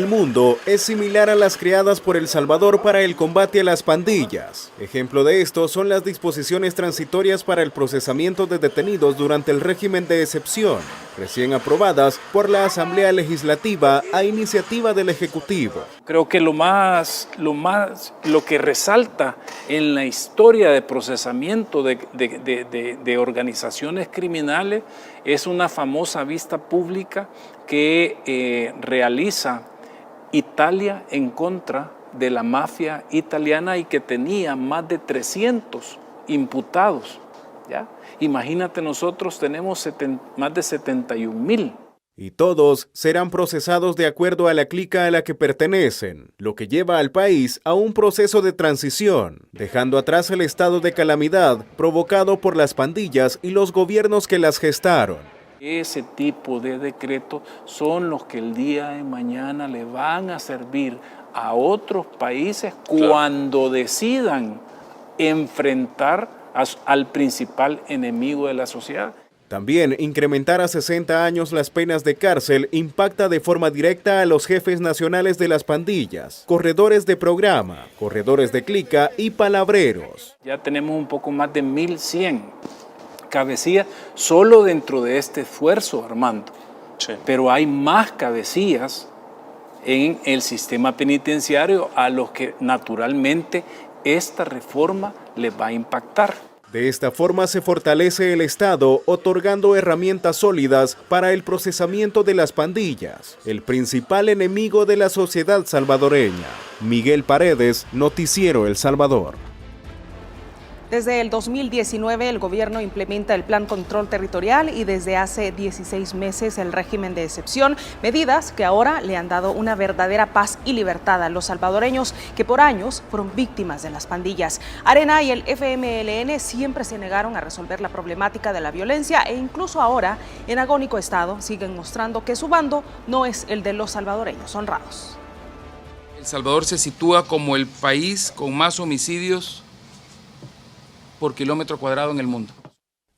El mundo es similar a las creadas por El Salvador para el combate a las pandillas. Ejemplo de esto son las disposiciones transitorias para el procesamiento de detenidos durante el régimen de excepción, recién aprobadas por la Asamblea Legislativa a iniciativa del Ejecutivo. Creo que lo que resalta en la historia de procesamiento de organizaciones criminales es una famosa vista pública que realiza Italia en contra de la mafia italiana y que tenía más de 300 imputados, ¿ya? Imagínate, nosotros tenemos más de 71,000. Y todos serán procesados de acuerdo a la clica a la que pertenecen, lo que lleva al país a un proceso de transición, dejando atrás el estado de calamidad provocado por las pandillas y los gobiernos que las gestaron. Ese tipo de decretos son los que el día de mañana le van a servir a otros países cuando decidan enfrentar al principal enemigo de la sociedad. También incrementar a 60 años las penas de cárcel impacta de forma directa a los jefes nacionales de las pandillas, corredores de programa, corredores de clica y palabreros. Ya tenemos un poco más de 1,100 cabecillas solo dentro de este esfuerzo, Armando. Sí. Pero hay más cabecillas en el sistema penitenciario a los que naturalmente esta reforma les va a impactar. De esta forma se fortalece el Estado, otorgando herramientas sólidas para el procesamiento de las pandillas, el principal enemigo de la sociedad salvadoreña. Miguel Paredes, Noticiero El Salvador. Desde el 2019 el gobierno implementa el Plan Control Territorial y desde hace 16 meses el régimen de excepción, medidas que ahora le han dado una verdadera paz y libertad a los salvadoreños que por años fueron víctimas de las pandillas. Arena y el FMLN siempre se negaron a resolver la problemática de la violencia e incluso ahora, en agónico estado, siguen mostrando que su bando no es el de los salvadoreños honrados. El Salvador se sitúa como el país con más homicidios por kilómetro cuadrado en el mundo.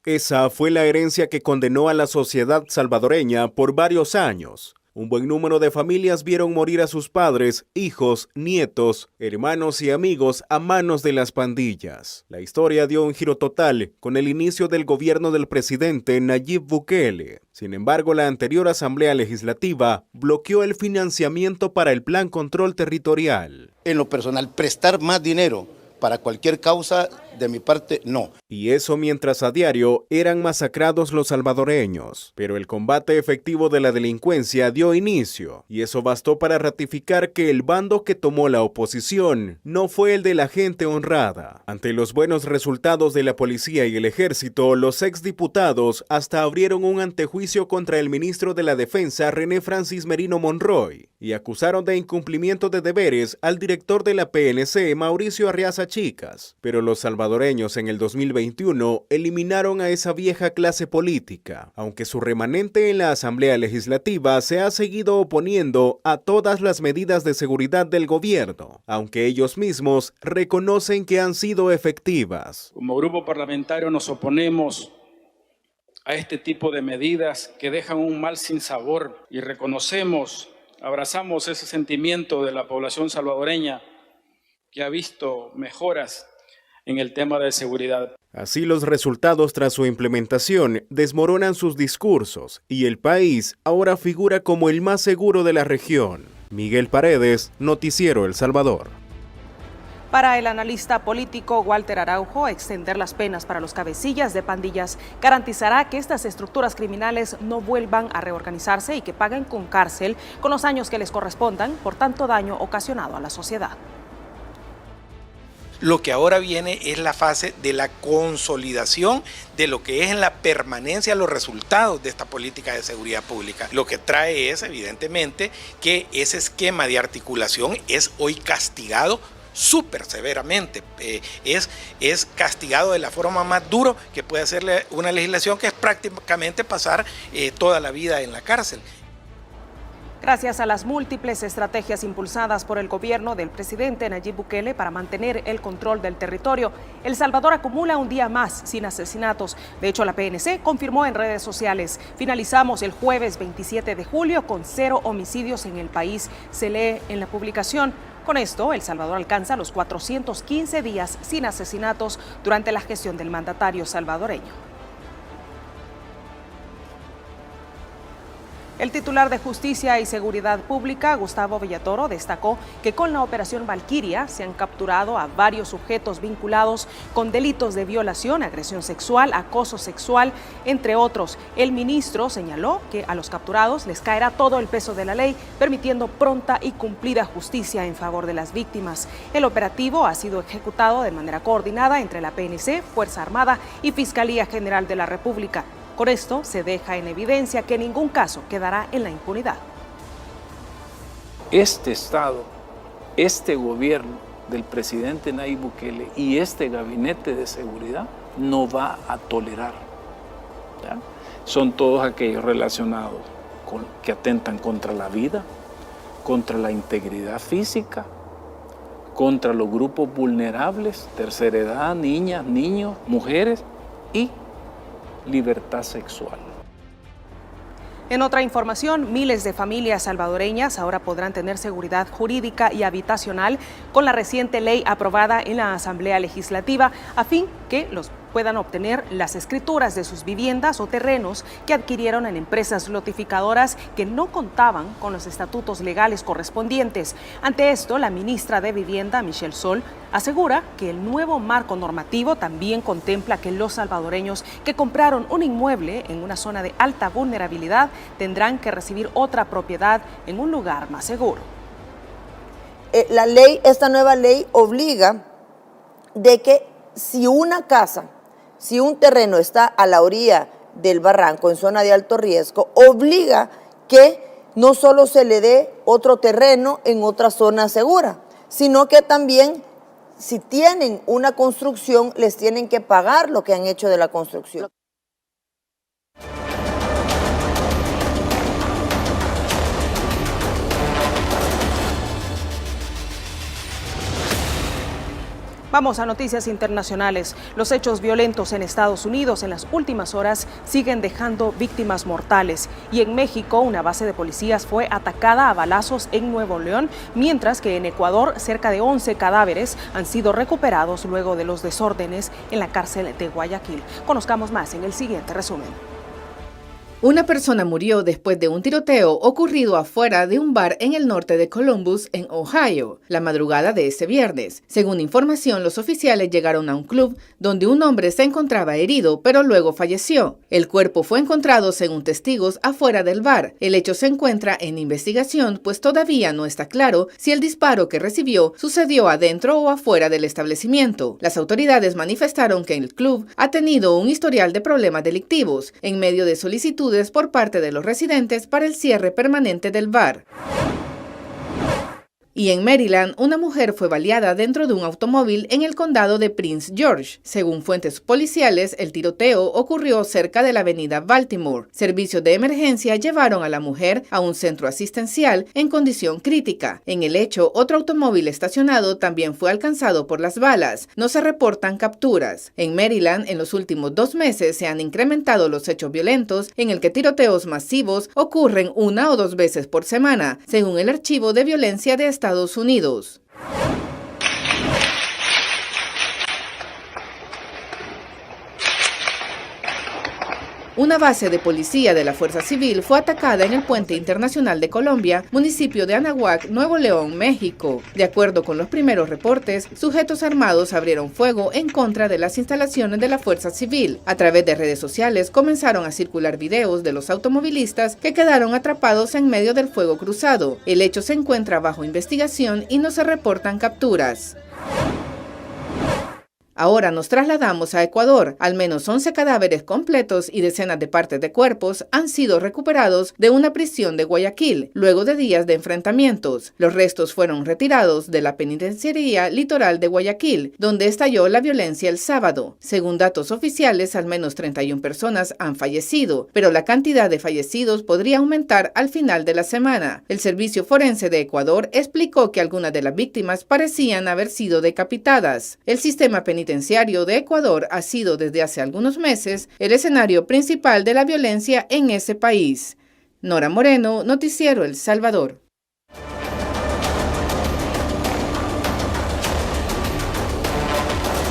Esa fue la herencia que condenó a la sociedad salvadoreña por varios años. Un buen número de familias vieron morir a sus padres, hijos, nietos, hermanos y amigos a manos de las pandillas. La historia dio un giro total con el inicio del gobierno del presidente Nayib Bukele. Sin embargo, la anterior Asamblea Legislativa bloqueó el financiamiento para el Plan Control Territorial. En lo personal, prestar más dinero para cualquier causa, de mi parte, no. Y eso mientras a diario eran masacrados los salvadoreños. Pero el combate efectivo de la delincuencia dio inicio, y eso bastó para ratificar que el bando que tomó la oposición no fue el de la gente honrada. Ante los buenos resultados de la policía y el ejército, los exdiputados hasta abrieron un antejuicio contra el ministro de la Defensa, René Francis Merino Monroy, y acusaron de incumplimiento de deberes al director de la PNC, Mauricio Arriaza Chicas. Pero los salvadoreños en el 2021 eliminaron a esa vieja clase política, aunque su remanente en la Asamblea Legislativa se ha seguido oponiendo a todas las medidas de seguridad del gobierno, aunque ellos mismos reconocen que han sido efectivas. Como grupo parlamentario nos oponemos a este tipo de medidas que dejan un mal sinsabor y abrazamos ese sentimiento de la población salvadoreña que ha visto mejoras en el tema de seguridad. Así los resultados tras su implementación desmoronan sus discursos y el país ahora figura como el más seguro de la región. Miguel Paredes, Noticiero El Salvador. Para el analista político Walter Araujo, extender las penas para los cabecillas de pandillas garantizará que estas estructuras criminales no vuelvan a reorganizarse y que paguen con cárcel con los años que les correspondan por tanto daño ocasionado a la sociedad. Lo que ahora viene es la fase de la consolidación de lo que es en la permanencia, los resultados de esta política de seguridad pública. Lo que trae es, evidentemente, que ese esquema de articulación es hoy castigado súper severamente. Es castigado de la forma más dura que puede hacerle una legislación, que es prácticamente pasar toda la vida en la cárcel. Gracias a las múltiples estrategias impulsadas por el gobierno del presidente Nayib Bukele para mantener el control del territorio, El Salvador acumula un día más sin asesinatos. De hecho, la PNC confirmó en redes sociales: finalizamos el jueves 27 de julio con 0 homicidios en el país. Se lee en la publicación. Con esto, El Salvador alcanza los 415 días sin asesinatos durante la gestión del mandatario salvadoreño. El titular de Justicia y Seguridad Pública, Gustavo Villatoro, destacó que con la operación Valquiria se han capturado a varios sujetos vinculados con delitos de violación, agresión sexual, acoso sexual, entre otros. El ministro señaló que a los capturados les caerá todo el peso de la ley, permitiendo pronta y cumplida justicia en favor de las víctimas. El operativo ha sido ejecutado de manera coordinada entre la PNC, Fuerza Armada y Fiscalía General de la República. Con esto se deja en evidencia que ningún caso quedará en la impunidad. Este Estado, este gobierno del presidente Nayib Bukele y este gabinete de seguridad no va a tolerar, ¿ya? Son todos aquellos relacionados que atentan contra la vida, contra la integridad física, contra los grupos vulnerables, tercera edad, niñas, niños, mujeres y libertad sexual. En otra información, miles de familias salvadoreñas ahora podrán tener seguridad jurídica y habitacional con la reciente ley aprobada en la Asamblea Legislativa, a fin que los puedan obtener las escrituras de sus viviendas o terrenos que adquirieron en empresas lotificadoras que no contaban con los estatutos legales correspondientes. Ante esto, la ministra de Vivienda, Michelle Sol, asegura que el nuevo marco normativo también contempla que los salvadoreños que compraron un inmueble en una zona de alta vulnerabilidad tendrán que recibir otra propiedad en un lugar más seguro. Esta nueva ley obliga de que si una casa, si un terreno está a la orilla del barranco, en zona de alto riesgo, obliga que no solo se le dé otro terreno en otra zona segura, sino que también, si tienen una construcción, les tienen que pagar lo que han hecho de la construcción. Vamos a noticias internacionales. Los hechos violentos en Estados Unidos en las últimas horas siguen dejando víctimas mortales. Y en México, una base de policías fue atacada a balazos en Nuevo León, mientras que en Ecuador, cerca de 11 cadáveres han sido recuperados luego de los desórdenes en la cárcel de Guayaquil. Conozcamos más en el siguiente resumen. Una persona murió después de un tiroteo ocurrido afuera de un bar en el norte de Columbus, en Ohio, la madrugada de ese viernes. Según información, los oficiales llegaron a un club donde un hombre se encontraba herido, pero luego falleció. El cuerpo fue encontrado, según testigos, afuera del bar. El hecho se encuentra en investigación, pues todavía no está claro si el disparo que recibió sucedió adentro o afuera del establecimiento. Las autoridades manifestaron que el club ha tenido un historial de problemas delictivos, en medio de solicitudes por parte de los residentes para el cierre permanente del bar. Y en Maryland, una mujer fue baleada dentro de un automóvil en el condado de Prince George. Según fuentes policiales, el tiroteo ocurrió cerca de la avenida Baltimore. Servicios de emergencia llevaron a la mujer a un centro asistencial en condición crítica. En el hecho, otro automóvil estacionado también fue alcanzado por las balas. No se reportan capturas. En Maryland, en los últimos 2 meses se han incrementado los hechos violentos en el que tiroteos masivos ocurren 1 o 2 veces por semana, según el Archivo de Violencia de Estados Unidos. Una base de policía de la Fuerza Civil fue atacada en el Puente Internacional de Colombia, municipio de Anahuac, Nuevo León, México. De acuerdo con los primeros reportes, sujetos armados abrieron fuego en contra de las instalaciones de la Fuerza Civil. A través de redes sociales comenzaron a circular videos de los automovilistas que quedaron atrapados en medio del fuego cruzado. El hecho se encuentra bajo investigación y no se reportan capturas. Ahora nos trasladamos a Ecuador. Al menos 11 cadáveres completos y decenas de partes de cuerpos han sido recuperados de una prisión de Guayaquil, luego de días de enfrentamientos. Los restos fueron retirados de la penitenciaría litoral de Guayaquil, donde estalló la violencia el sábado. Según datos oficiales, al menos 31 personas han fallecido, pero la cantidad de fallecidos podría aumentar al final de la semana. El Servicio Forense de Ecuador explicó que algunas de las víctimas parecían haber sido decapitadas. El sistema penitenciario de Ecuador ha sido desde hace algunos meses el escenario principal de la violencia en ese país. Nora Moreno, Noticiero El Salvador.